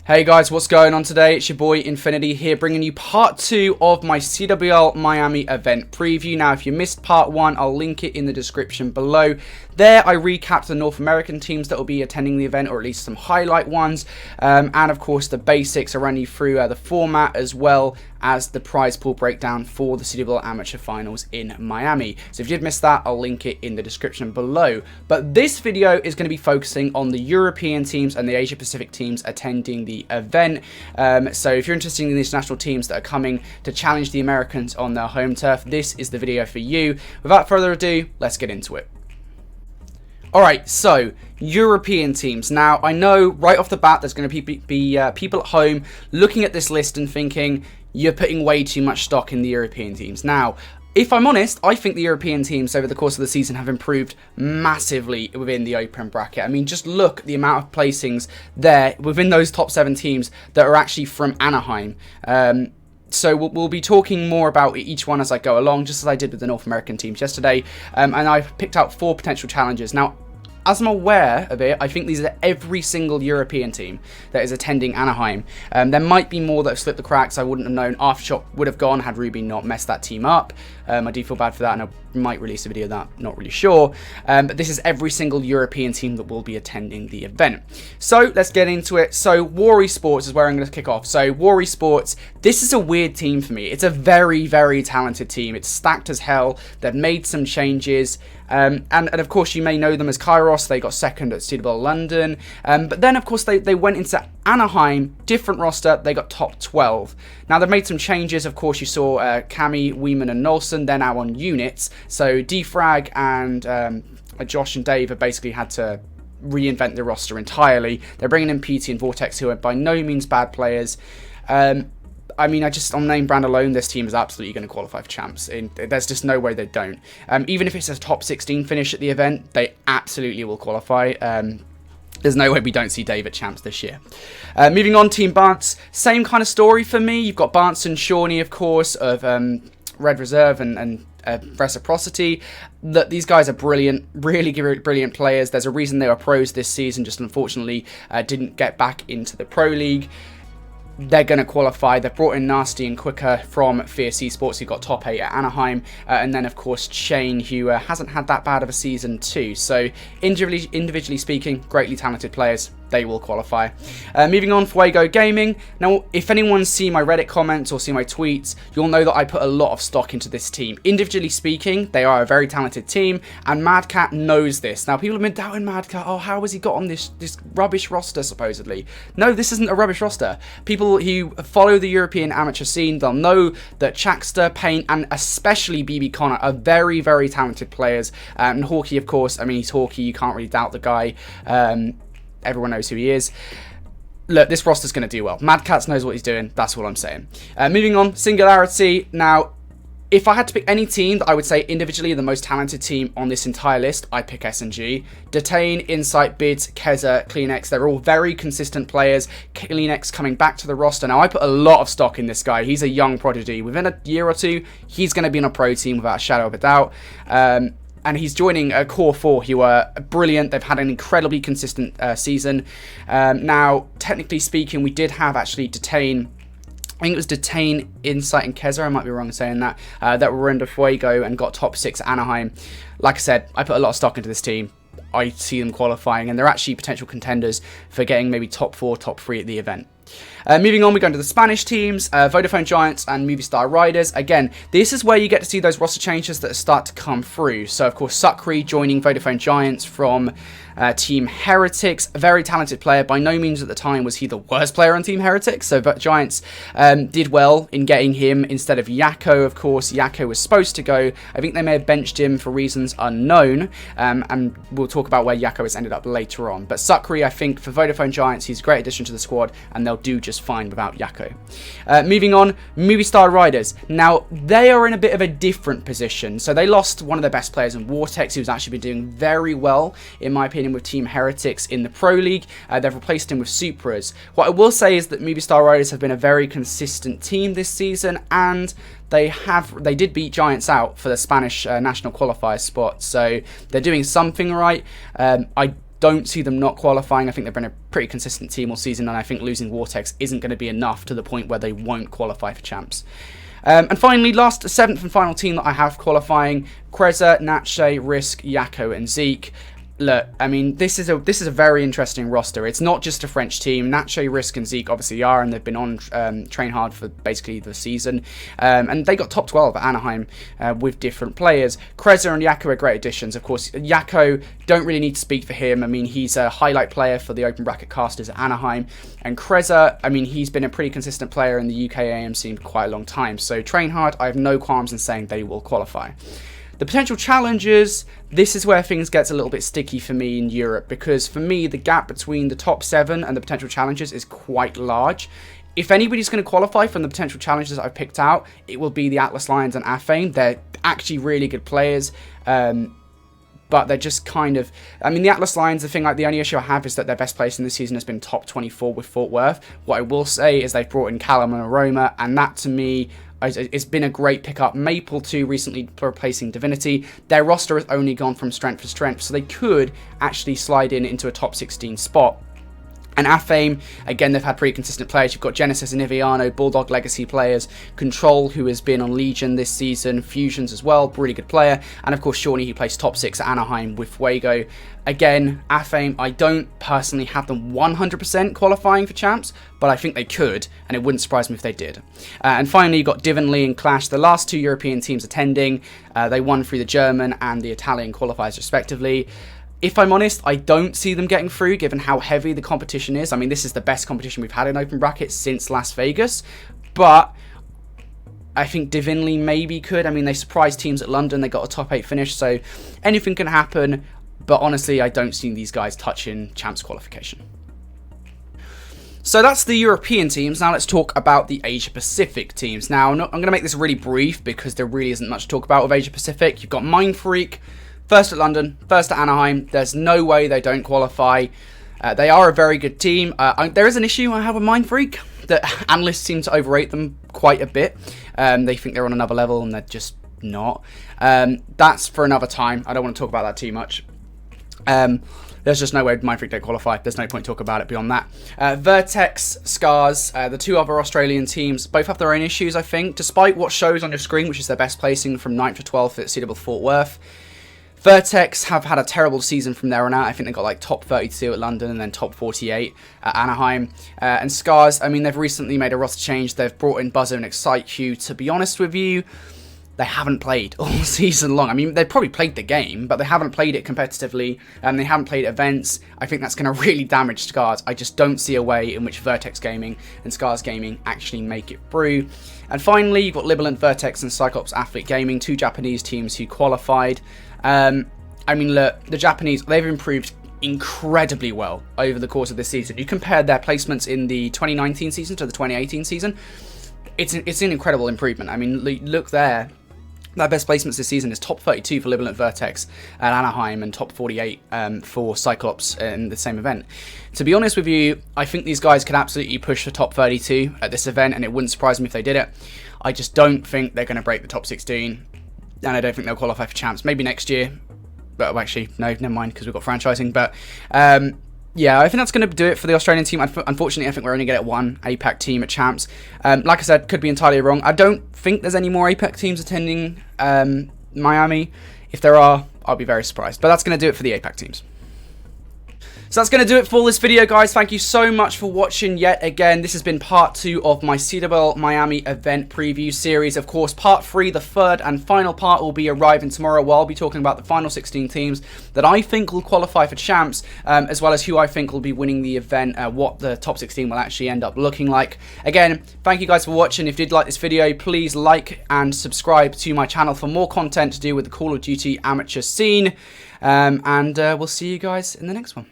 Hey guys, what's going on today? It's your boy Infinity here, bringing you part 2 of my CWL Miami event preview. Now, if you missed part 1, I'll link it in the description below. There, I recapped the North American teams that will be attending the event, or at least some highlight ones, and of course the basics. I ran you through the format as well as the prize pool breakdown for the CWL Amateur Finals in Miami. So if you did miss that, I'll link it in the description below. But this video is going to be focusing on the European teams and the Asia Pacific teams attending the event. So if you're interested in the international teams that are coming to challenge the Americans on their home turf, this is the video for you. Without further ado, let's get into it. Alright, so European teams. Now, I know right off the bat there's going to be people at home looking at this list and thinking, you're putting way too much stock in the European teams. Now, if I'm honest, I think the European teams over the course of the season have improved massively within the open bracket. I mean, just look at the amount of placings there within those top 7 teams that are actually from Anaheim. So we'll be talking more about each one as I go along, just as I did with the North American teams yesterday. And I've picked out 4 potential challenges. Now, as I'm aware of it, I think these are every single European team that is attending Anaheim. There might be more that have slipped the cracks. I wouldn't have known. Aftershock would have gone had Ruby not messed that team up. I do feel bad for that, and I might release a video of that, not really sure. But this is every single European team that will be attending the event. So let's get into it. So War Esports is where I'm going to kick off. So War Esports, this is a weird team for me. It's a very, very talented team. It's stacked as hell. They've made some changes. And of course you may know them as Kairos. They got second at CWL London, but then of course they went into Anaheim, different roster, they got top 12. Now they've made some changes. Of course you saw Cami, Weeman and Nolson, they're now on units, so Defrag and Josh and Dave have basically had to reinvent the roster entirely. They're bringing in PT and Vortex, who are by no means bad players. I mean, on name brand alone, this team is absolutely going to qualify for champs. There's just no way they don't. Even if it's a top 16 finish at the event, they absolutely will qualify. There's no way we don't see Dave at champs this year. Moving on, Team Barnes, same kind of story for me. You've got Barnes and Shawnee, of course, of Red Reserve and Reciprocity. These guys are brilliant, really brilliant players. There's a reason they were pros this season, just unfortunately didn't get back into the Pro League. They're going to qualify. They've brought in Nasty and Quicker from Fierce Esports, who got top 8 at Anaheim. And then, of course, Shane, who hasn't had that bad of a season too. So, individually speaking, greatly talented players. They will qualify. Moving on, Fuego Gaming. Now, if anyone's seen my Reddit comments or seen my tweets, you'll know that I put a lot of stock into this team. Individually speaking, they are a very talented team, and Madcat knows this. Now, people have been doubting Madcat. Oh, how has he got on this rubbish roster, supposedly? No, this isn't a rubbish roster. People who follow the European amateur scene, they'll know that Chaxter, Payne, and especially BB Connor are very, very talented players. And Hawkeye, of course, I mean, he's Hawkeye. You can't really doubt the guy. Everyone knows who he is. Look, this roster's going to do well. Mad Cats knows what he's doing. That's what I'm saying. Moving on, Singularity. Now, if I had to pick any team that I would say individually the most talented team on this entire list, I'd pick S&G. Detain, Insight, Bids, Keza, Kleenex, they're all very consistent players. Kleenex coming back to the roster. Now, I put a lot of stock in this guy. He's a young prodigy. Within a year or two, he's going to be on a pro team without a shadow of a doubt. And he's joining a Core 4 who are brilliant. They've had an incredibly consistent season. Now, technically speaking, we did have actually Detain. I think it was Detain, Insight, and Keza. I might be wrong in saying that. That were under Fuego and got top 6 at Anaheim. Like I said, I put a lot of stock into this team. I see them qualifying, and they're actually potential contenders for getting maybe top 4, top 3 at the event. Moving on, we go into the Spanish teams, Vodafone Giants and Movistar Riders. Again, this is where you get to see those roster changes that start to come through. So, of course, Sukri joining Vodafone Giants from Team Heretics. A very talented player. By no means at the time was he the worst player on Team Heretics. So, Giants did well in getting him instead of Yakko, of course. Yakko was supposed to go. I think they may have benched him for reasons unknown. And we'll talk about where Yakko has ended up later on. But Sukri, I think, for Vodafone Giants, he's a great addition to the squad, and they'll do just fine without Yakko. Moving on, Movistar Riders. Now, they are in a bit of a different position. So they lost one of their best players in Vortex, who's actually been doing very well, in my opinion, with Team Heretics in the Pro League. They've replaced him with Supras. What I will say is that Movistar Riders have been a very consistent team this season, and they did beat Giants out for the Spanish national qualifier spot. So they're doing something right. I don't see them not qualifying. I think they've been a pretty consistent team all season, and I think losing Vortex isn't going to be enough to the point where they won't qualify for champs. And finally, last 7th and final team that I have qualifying: Kreza, Natche, Risk, Yako, and Zeke. Look, I mean, this is a very interesting roster. It's not just a French team. Natche, Risk, and Zeke obviously are, and they've been on train hard for basically the season. And they got top 12 at Anaheim with different players. Kreza and Yako are great additions. Of course, Yako, don't really need to speak for him. I mean, he's a highlight player for the open bracket casters at Anaheim. And Kreza, I mean, he's been a pretty consistent player in the UK AM scene for quite a long time. So train hard. I have no qualms in saying they will qualify. The potential challenges, this is where things gets a little bit sticky for me in Europe, because for me, the gap between the top 7 and the potential challenges is quite large. If anybody's going to qualify from the potential challenges I've picked out, it will be the Atlas Lions and AFAME. They're actually really good players, but they're just kind of... I mean, the Atlas Lions, the only issue I have is that their best place in the season has been top 24 with Fort Worth. What I will say is they've brought in Callum and Aroma, and that to me... it's been a great pickup. Maple 2 recently replacing Divinity. Their roster has only gone from strength to strength, so they could actually slide into a top 16 spot. And AFAME, again, they've had pretty consistent players. You've got Genesis and Iviano, Bulldog Legacy players, Control, who has been on Legion this season, Fusions as well, really good player, and of course Shawnee, who plays top 6 at Anaheim with Fuego. Again, AFAME, I don't personally have them 100% qualifying for champs, but I think they could, and it wouldn't surprise me if they did. And finally, you've got Divinley and Clash, the last 2 European teams attending. They won through the German and the Italian qualifiers respectively. If I'm honest, I don't see them getting through, given how heavy the competition is. I mean, this is the best competition we've had in open brackets since Las Vegas, but I think Divinley maybe could. I mean, they surprised teams at London. They got a top 8 finish, so anything can happen, but honestly, I don't see these guys touching champs qualification. So that's the European teams. Now let's talk about the Asia Pacific teams. Now, I'm going to make this really brief because there really isn't much to talk about with Asia Pacific. You've got Mindfreak, first at London, first at Anaheim. There's no way they don't qualify. They are a very good team. There is an issue I have with Mindfreak, that analysts seem to overrate them quite a bit. They think they're on another level, and they're just not. That's for another time. I don't want to talk about that too much. There's just no way Mindfreak don't qualify. There's no point talking about it beyond that. Vertex, Scars, the 2 other Australian teams, both have their own issues, I think. Despite what shows on your screen, which is their best placing from 9th to 12th at CWL Fort Worth, Vertex have had a terrible season from there on out. I think they got like top 32 at London and then top 48 at Anaheim. And Scars, I mean, they've recently made a roster change. They've brought in Buzzer and ExciteQ. To be honest with you, they haven't played all season long. I mean, they've probably played the game, but they haven't played it competitively, and they haven't played events. I think that's going to really damage Scars. I just don't see a way in which Vertex Gaming and Scars Gaming actually make it through. And finally, you've got Libelant, Vertex, and Cyclops Athlete Gaming, 2 Japanese teams who qualified. I mean, look, the Japanese, they've improved incredibly well over the course of this season. You compare their placements in the 2019 season to the 2018 season, it's an incredible improvement. I mean, look there. Their best placements this season is top 32 for Libelant Vertex at Anaheim and top 48 for Cyclops in the same event. To be honest with you, I think these guys could absolutely push the top 32 at this event, and it wouldn't surprise me if they did it. I just don't think they're going to break the top 16, and I don't think they'll qualify for champs. Maybe next year. But actually, no, never mind, because we've got franchising. But yeah, I think that's going to do it for the Australian team. Unfortunately, I think we're only going to get 1 APAC team at champs. Like I said, could be entirely wrong. I don't think there's any more APAC teams attending Miami. If there are, I'll be very surprised. But that's going to do it for the APAC teams. So that's going to do it for this video, guys. Thank you so much for watching yet again. This has been part 2 of my CWL Miami event preview series. Of course, part 3, the 3rd and final part, will be arriving tomorrow, where I'll be talking about the final 16 teams that I think will qualify for champs, as well as who I think will be winning the event, what the top 16 will actually end up looking like. Again, thank you guys for watching. If you did like this video, please like and subscribe to my channel for more content to do with the Call of Duty amateur scene. And we'll see you guys in the next one.